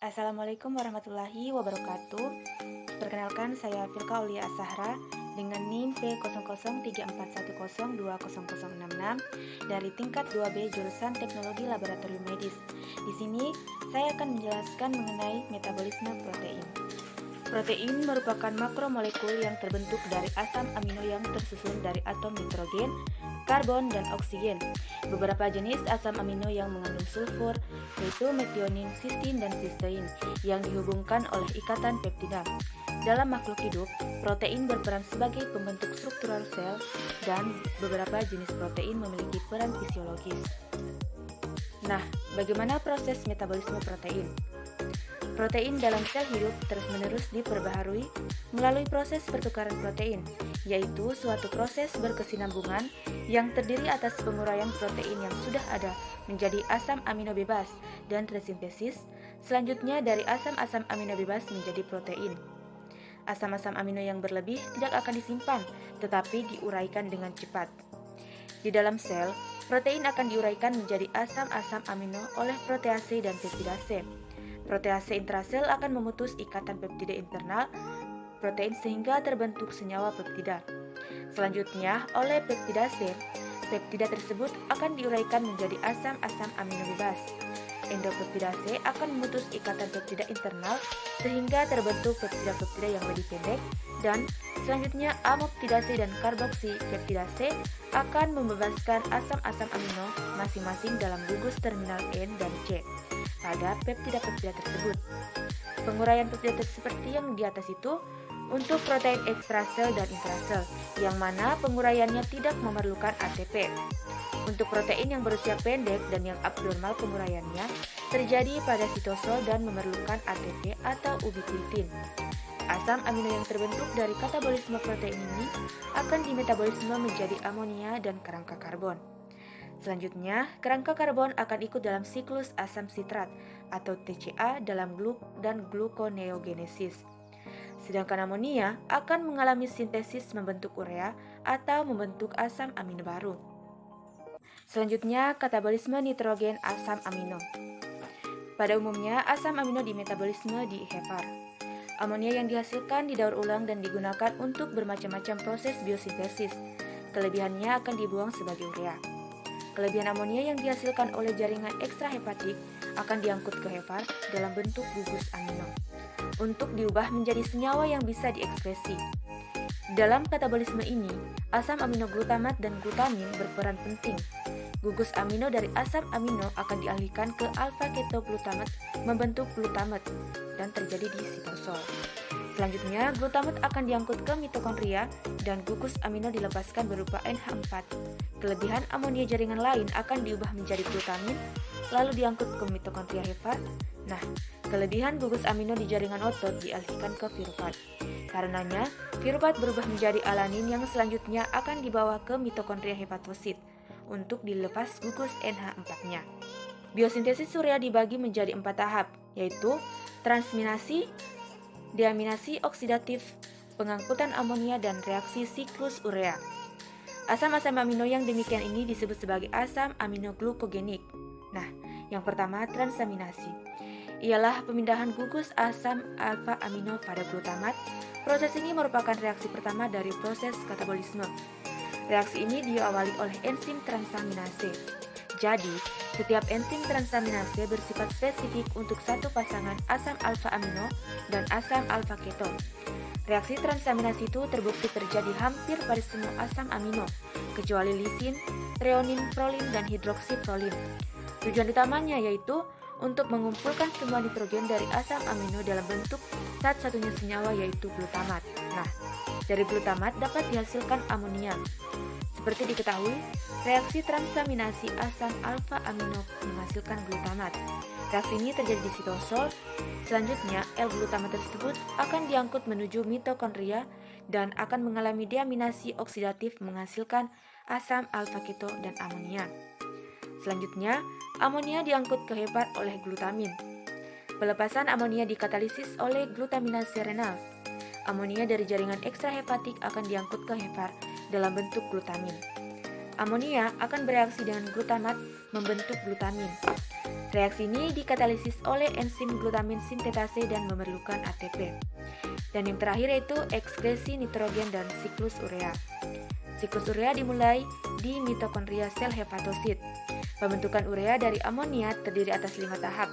Assalamualaikum warahmatullahi wabarakatuh. Perkenalkan, saya Firka Aulia Ashahra dengan NIM P003410200066 dari tingkat 2B jurusan Teknologi Laboratorium Medis. Di sini saya akan menjelaskan mengenai metabolisme protein. Protein merupakan makromolekul yang terbentuk dari asam amino yang tersusun dari atom nitrogen, karbon, dan oksigen. Beberapa jenis asam amino yang mengandung sulfur yaitu metionin, cysteine, dan cysteine yang dihubungkan oleh ikatan peptida. Dalam makhluk hidup, protein berperan sebagai pembentuk struktural sel dan beberapa jenis protein memiliki peran fisiologis. Nah, bagaimana proses metabolisme protein? Protein dalam sel hidup terus-menerus diperbaharui melalui proses pertukaran protein, yaitu suatu proses berkesinambungan yang terdiri atas penguraian protein yang sudah ada menjadi asam amino bebas dan resintesis, selanjutnya dari asam-asam amino bebas menjadi protein. Asam-asam amino yang berlebih tidak akan disimpan, tetapi diuraikan dengan cepat. Di dalam sel, protein akan diuraikan menjadi asam-asam amino oleh protease dan peptidase. Protease intrasel akan memutus ikatan peptida internal protein sehingga terbentuk senyawa peptida. Selanjutnya, oleh peptidase, peptida tersebut akan diuraikan menjadi asam-asam amino bebas. Endopeptidase akan memutus ikatan peptida internal sehingga terbentuk peptida-peptida yang lebih pendek, dan selanjutnya amoptidase dan karboksipeptidase akan membebaskan asam-asam amino masing-masing dalam gugus terminal N dan C pada peptida-peptida tersebut. Penguraian peptida seperti yang di atas itu untuk protein ekstrasel dan intrasel, yang mana penguraiannya tidak memerlukan ATP. Untuk protein yang berusia pendek dan yang abnormal penguraiannya terjadi pada sitosol dan memerlukan ATP atau ubiquitin. Asam amino yang terbentuk dari katabolisme protein ini akan dimetabolisme menjadi amonia dan kerangka karbon. Selanjutnya, kerangka karbon akan ikut dalam siklus asam sitrat atau TCA dalam gluconeogenesis. Sedangkan amonia akan mengalami sintesis membentuk urea atau membentuk asam amino baru. Selanjutnya, katabolisme nitrogen asam amino. Pada umumnya, asam amino dimetabolisme di hepar. Amonia yang dihasilkan didaur ulang dan digunakan untuk bermacam-macam proses biosintesis. Kelebihannya akan dibuang sebagai urea. Kelebihan amonia yang dihasilkan oleh jaringan ekstrahepatik akan diangkut ke hepar dalam bentuk gugus amino untuk diubah menjadi senyawa yang bisa diekspresi. Dalam katabolisme ini, asam amino glutamat dan glutamin berperan penting. Gugus amino dari asam amino akan dialihkan ke alfa-ketoglutamat membentuk glutamat dan terjadi di sitosol. Selanjutnya, glutamat akan diangkut ke mitokondria dan gugus amino dilepaskan berupa NH4. Kelebihan amonia jaringan lain akan diubah menjadi glutamin, lalu diangkut ke mitokondria hepar. Nah, kelebihan gugus amino di jaringan otot dialihkan ke piruvat. Karenanya, piruvat berubah menjadi alanin yang selanjutnya akan dibawa ke mitokondria hepatosit untuk dilepas gugus NH4-nya. Biosintesis urea dibagi menjadi 4 tahap, yaitu transminasi, deaminasi oksidatif, pengangkutan amonia, dan reaksi siklus urea. Asam-asam amino yang demikian ini disebut sebagai asam amino glukogenik. Nah, yang pertama transaminasi. Ialah pemindahan gugus asam alfa amino pada glutamat. Proses ini merupakan reaksi pertama dari proses katabolisme. Reaksi ini diawali oleh enzim transaminase. Jadi, setiap enzim transaminase bersifat spesifik untuk satu pasangan asam alfa amino dan asam alfa keton. Reaksi transaminasi itu terbukti terjadi hampir pada semua asam amino, kecuali lisin, treonin, prolin, dan hidroksiprolin. Tujuan utamanya yaitu untuk mengumpulkan semua nitrogen dari asam amino dalam bentuk satu-satunya senyawa yaitu glutamat. Nah, dari glutamat dapat dihasilkan amonia. Seperti diketahui, reaksi transaminasi asam alfa amino menghasilkan glutamat. Reaksi ini terjadi di sitosol. Selanjutnya, L-glutamat tersebut akan diangkut menuju mitokondria dan akan mengalami deaminasi oksidatif menghasilkan asam alfa keto dan amonia. Selanjutnya, amonia diangkut ke hepar oleh glutamin. Pelepasan amonia dikatalisis oleh glutaminase renal. Amonia dari jaringan ekstrahepatik akan diangkut ke hepar dalam bentuk glutamin. Amonia akan bereaksi dengan glutamat membentuk glutamin. Reaksi ini dikatalisis oleh enzim glutamin sintetase dan memerlukan ATP. Dan yang terakhir yaitu ekskresi nitrogen dan siklus urea. Siklus urea dimulai di mitokondria sel hepatosit. Pembentukan urea dari amonia terdiri atas 5 tahap.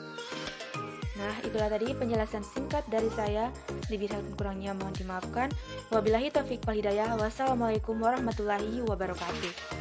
Nah, itulah tadi penjelasan singkat dari saya. Lebih dan kurangnya mohon dimaafkan. Wabillahi taufiq wal hidayah. Wassalamualaikum warahmatullahi wabarakatuh.